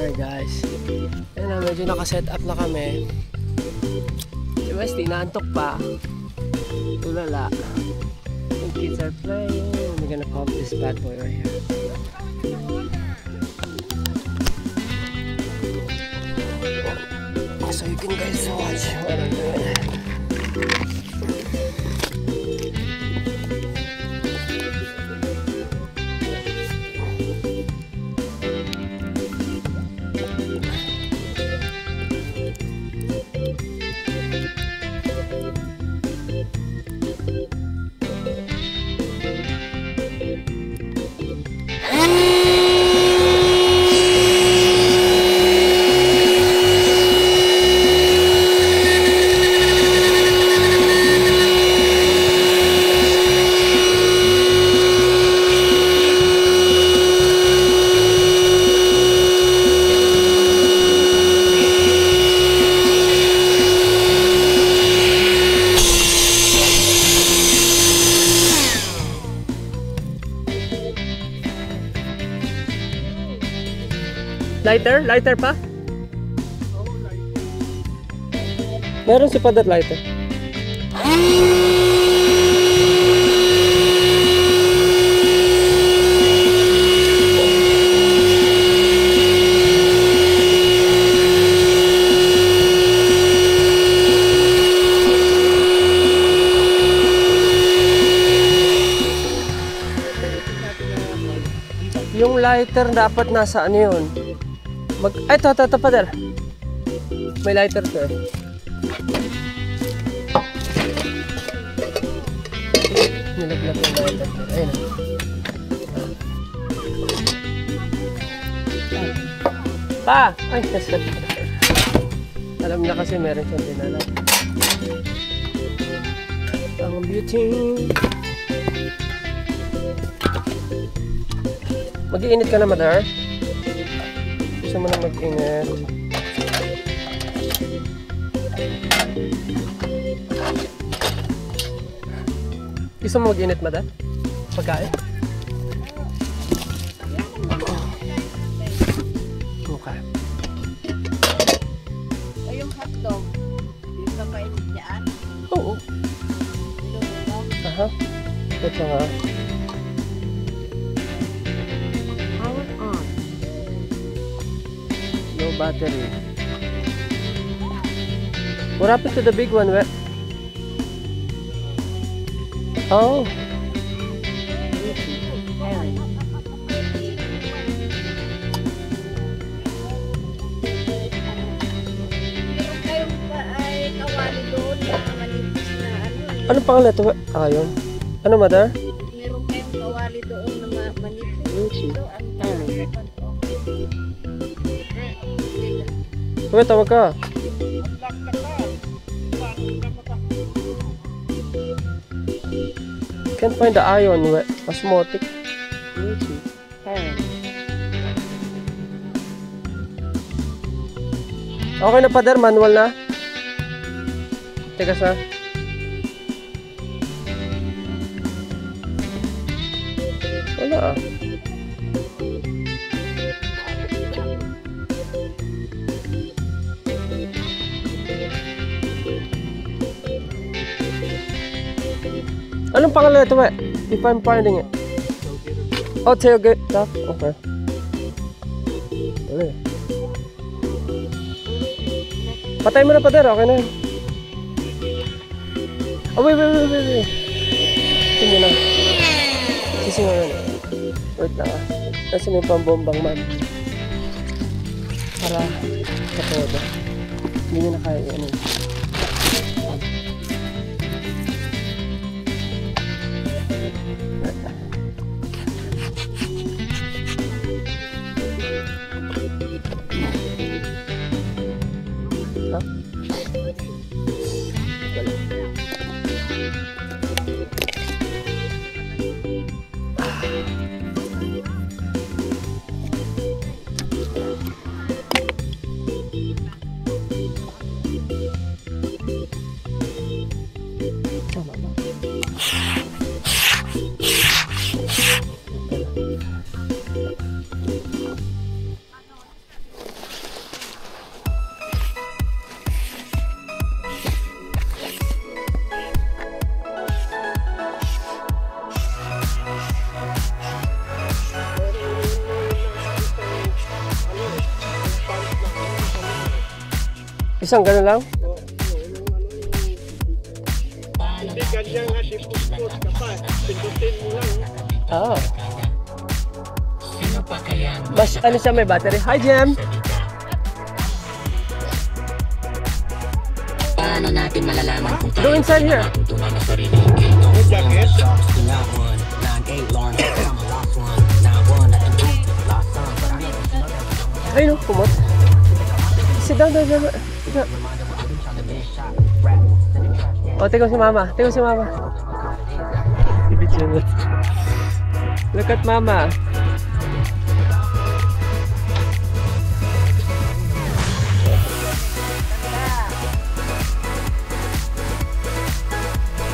Okay guys, ayun na, medyo naka-set up na kami. Si Westy naantok pa, tulala. The kids are playing. We're gonna pump this bad boy right here. So you can guys watch what I'm doing. Lighter? Lighter pa? Meron si Father lighter. Yung lighter dapat nasa ano yun? Ay, ito, Father. May lighter to eh. Nilaglag yung lighter to. Ayun. Pa! Ay, nasa. Alam niya kasi meron siyang dinala. Ang beauty. Mag-iinit ka na, Mother? Gusto mo na mag-init. Gusto mo mag-init, Madam? Pagkain? Okay. Ay, yung hotdog, hindi ka mainit niyan? Oo. Aha. Ito nga. Battery. What happened to the big one? Where? Oh. Ano pangalan ito? Ah, yun. Ano, Mother? Meron kayong kawali doon na manipis. Ito ang tawag. Uy, tawag ka. Can't find the iron. Osmotic. Okay na, Father. Manual na. Tigas na. Wala ah. Anong pangalan ito, we? If I'm finding it. Oh, tailgate stuff? Okay. Okay. Patay mo na, Father. Okay na yun. Oh, wait. Sige na. Sisingaw yun. Wait lang ah. Kasi may pambombang man. Para sa todo. Hindi nyo na kaya yan eh. Isang gano'n lang? Hindi ganyan nga si Puspos ka pa. Pindutin mo lang. Ah. Mas ano siya, may battery. Hi, Jem! Paano natin malalaman kung Go inside here. tunay na sarili? Ikaw May jacket. not one, 9-8 long, I'm a lost one. Not one, I can do lost some, but I know Ay, no, kumot. Sit down, down, down. O, tingnan si mama. Tingnan si mama. Look at mama.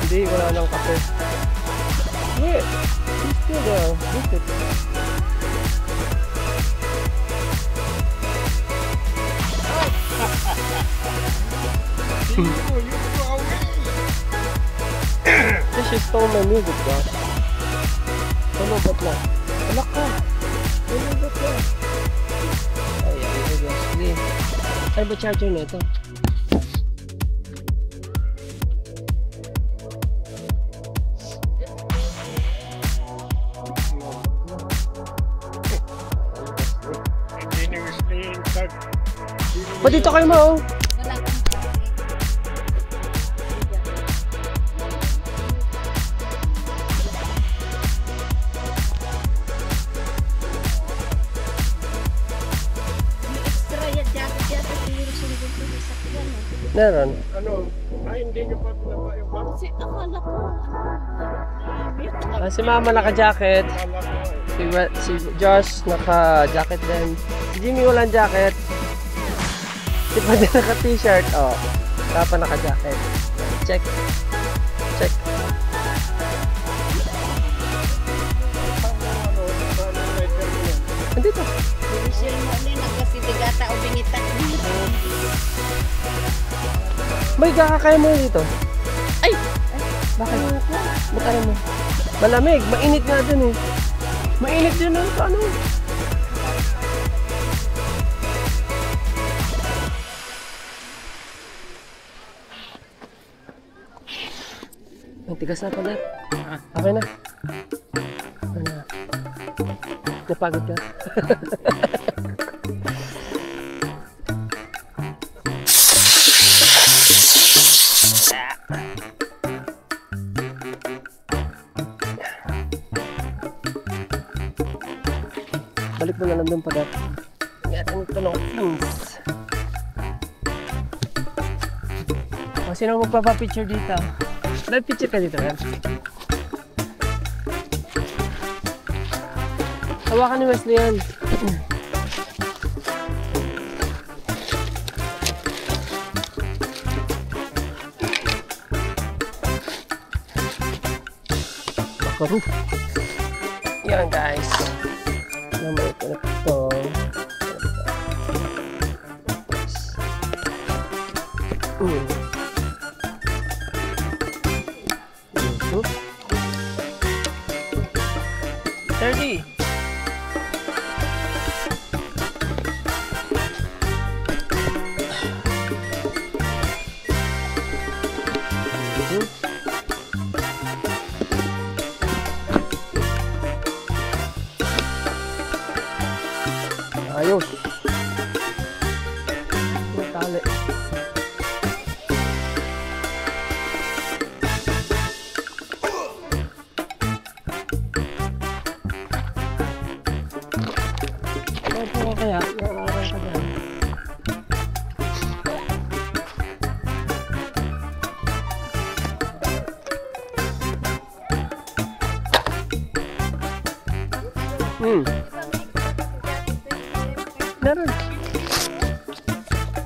Hindi, wala nang kape. Wait, he's still there. Look at You go away. She stole my music, bro. Tumubot na. Alak ka. Tumubot na. Ay, Leslie. Ano ba charger na ito? Hindi ni Wesley tag. Ba't dito kayo mo? Wala kang extra yan jacket yata siguro sunod ko sa sakyan. Meron. Ano? Ay, hindi ka pa pinaba yung bag. Kasi akala ko Si mama naka-jacket. Kala ko eh. Si Josh naka-jacket din. Si Jimmy walang jacket. Si Padre naka-t-shirt. Oh. Papa naka-jacket. Check. Check. Ano, letter mo yan. Andito. Michelle mo ni nagkasitigata o bingita dito. May kakakaya mo dito. Ay! Bakit? Ba't ayaw mo? Malamig. Mainit nga dun eh. Mainit din sa ano. Ang tigas na pala. Okay na. Ano na? Napagod ka? Balik mo na lang doon pa dati. Ngayon ito ng pins. O, sino magpapapicture dito? May picture ka dito, yan. Hawakan ni Wesley yan. Bakaru. Yan guys. Namay ko na ito. $30. Ayos. Tali. Ano kaya? Nakakaroon ka dyan. Meron.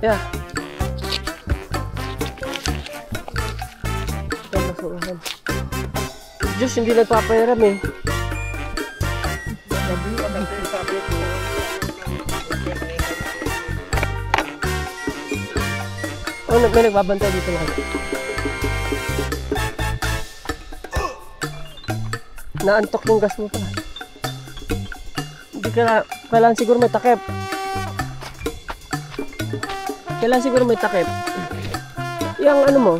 Yeah. Diyos, hindi nagpapayaram eh. Sabi ko, Oh, may nagbabantay dito lang. Naantok yung gas mo pa. Hindi ka na, kailangan siguro may takip. Kailan siguro may takip. Yung ano mo?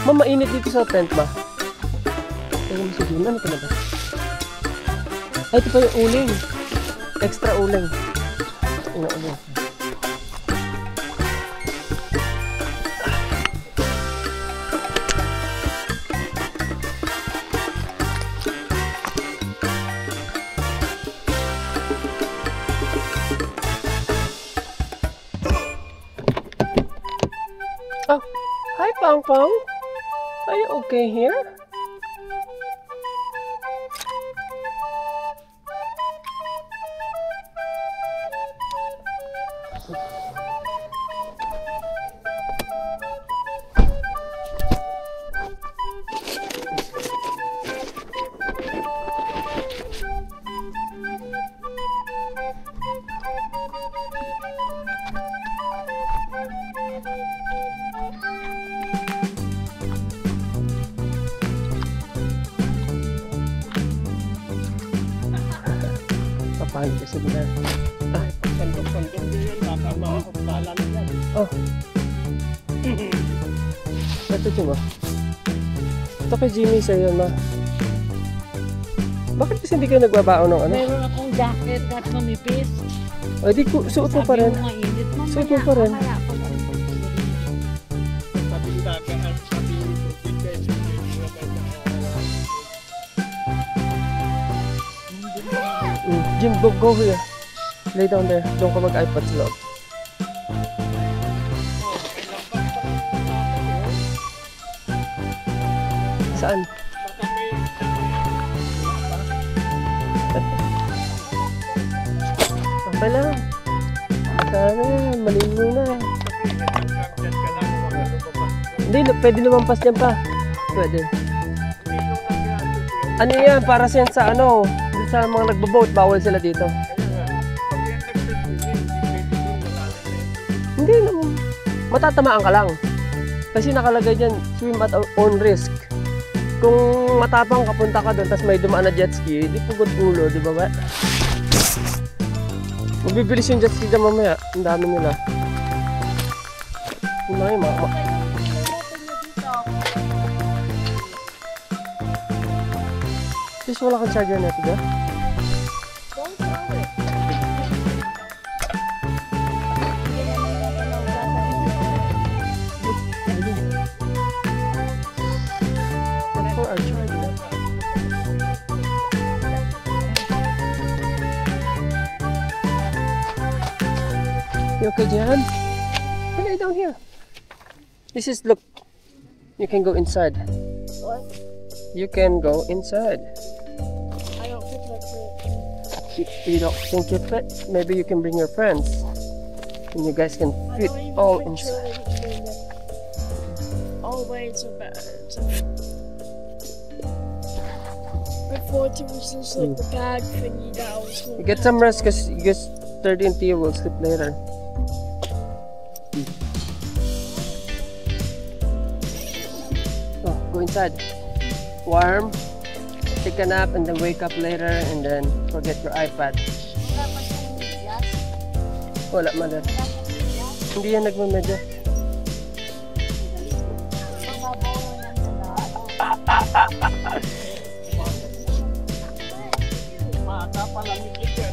Ma'am, mainit dito sa tent ba? Ayun mo si June. Ano ka na ba? Ay, ito pa yung uling. Extra uling. Uling. Oh, hi Pong Pong. Are you okay here? Papahin kasi muna. Sandok-sandok din yan, baka makakapala na yan. Oh. Ito Jim, oh. Ito kay Jimmy sa'yo, ma. Bakit kasi hindi kayo nagbabaon ng ano? Meron akong jacket at mamipis. O, di suot mo pa rin. Sabi mo mainit. Suot mo pa rin. Mamaya ako lang. Sabi yung dagat at sabi yung tubig kayo, hindi mo Jim, go here. Lay down there. Doon ka mag-iPad sa loob. Saan? Okay lang. Sana, malino na. Hindi, pwede lumampas dyan pa. Pwede. Ano yan? Para siya sa ano? Sa mga nagbo-boat, bawal sila dito. Hindi naman. Matatamaan ka lang. Kasi nakalagay dyan, swim at own risk. Kung matapang kapunta ka doon, tapos may dumaan na jet ski, di pugod ulo, di ba ba? Mabibilis yung jet ski dyan mamaya. Ang dami nila. Yung mga yung Just wala kang charger na ito dyan? Don't throw it. For our charger. You okay, Jan? Lay down here. This is, look. You can go inside. What? You can go inside. I don't think that's it. You don't think you fit? Maybe you can bring your friends. And you guys can I fit don't even all think so. inside. Oh wait, it's a bad. I thought it was just like the bag thingy that I was You get some rest because you guys 30 and Theo will sleep later. Oh, go inside. Warm. Take a nap and then wake up later and then forget your iPad. Wala man din. Hindi yan nagmamedyo.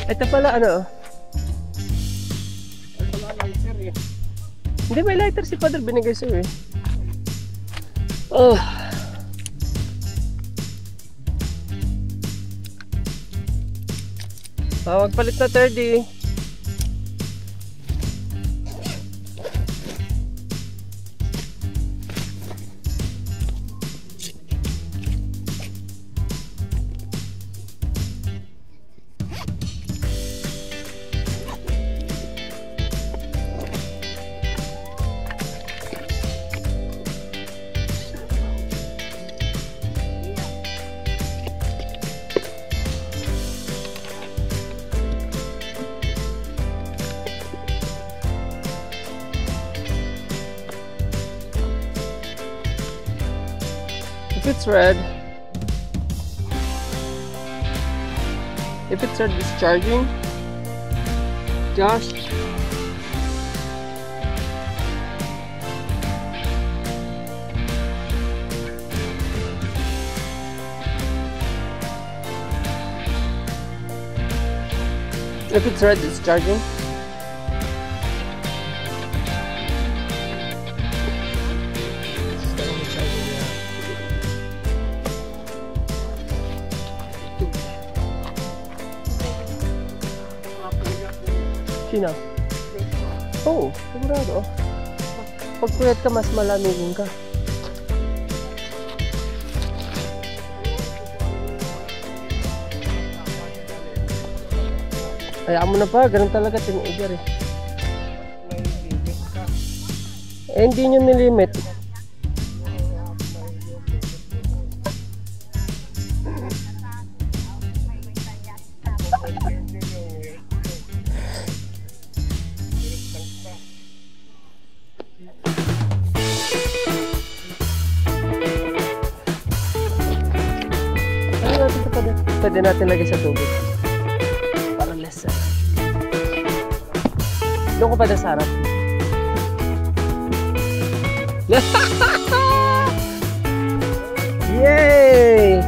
Ito pala ano? Hindi, may lighter si Father binigay sa'yo eh. Oh. Magpalit na 30. If it's red, If it's discharging, Josh. If it's red, it's charging. Sino? Oo, sigurado. Pag puyat ka, mas malamigin ka. Hayaan mo na pa, ganun talaga teenager eh. Eh, hindi nyo nilimit. Ano natin ito pwede natin lagay sa tubig. Doon ko pa na sarap. Yay!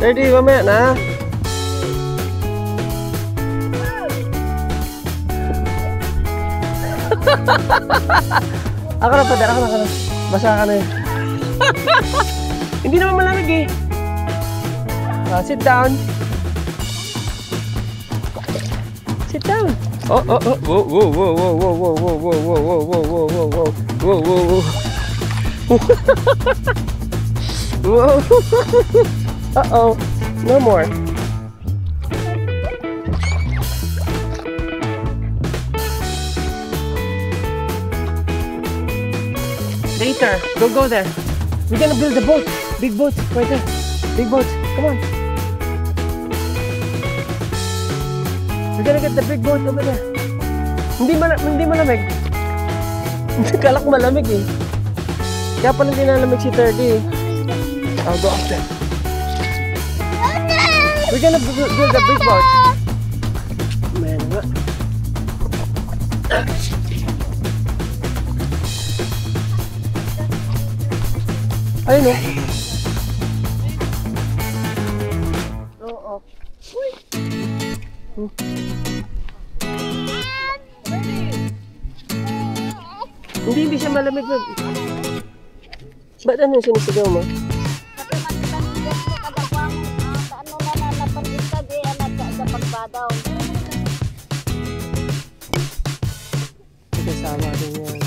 Ready, mamaya na. Ako na pa, ako na. Basa ka na eh. Hindi naman malamig eh. Sit down. Sit down. Oh. Whoa. Uh-oh, no more. Later, go there. We're gonna build a boat. Big boat, right there. Big boat, come on. We're gonna get the big boat over there. Hindi malamig. Kalak malamig eh. Kaya pala hindi nalamig si 30 eh. I'll go up there. We're gonna build a big boat. Man, what? Ayun eh. Oo. Hindi siya malamig na. Ba't ano yung sinisigaw mo? Kasama din yan.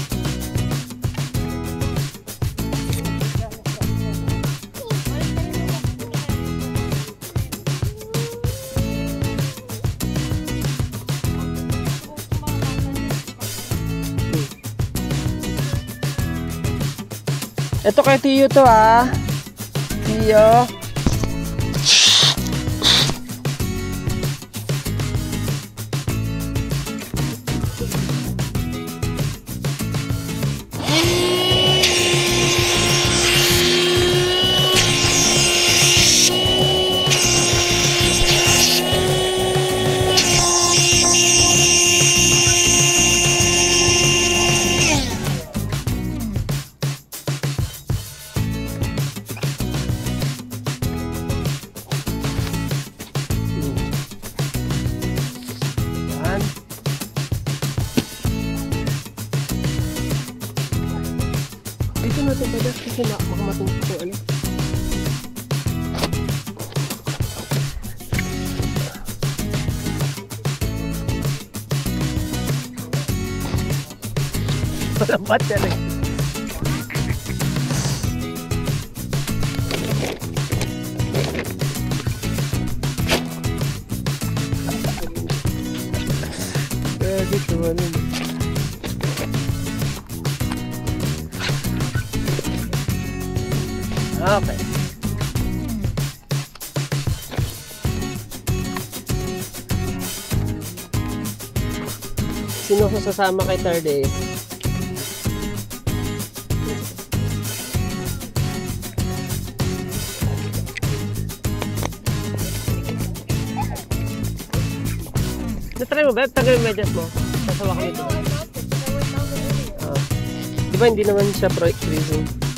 Ito kay Tiyo to ah. Tiyo. Dito natin pala kasi makamatong ito ano. Malambat yan eh. Dito ano. Okay. Sino ko sasama kay third day? Natry mo ba? Tagal yung medyas mo. Sasawa ka nito. Di ba hindi naman siya pro-exclusive?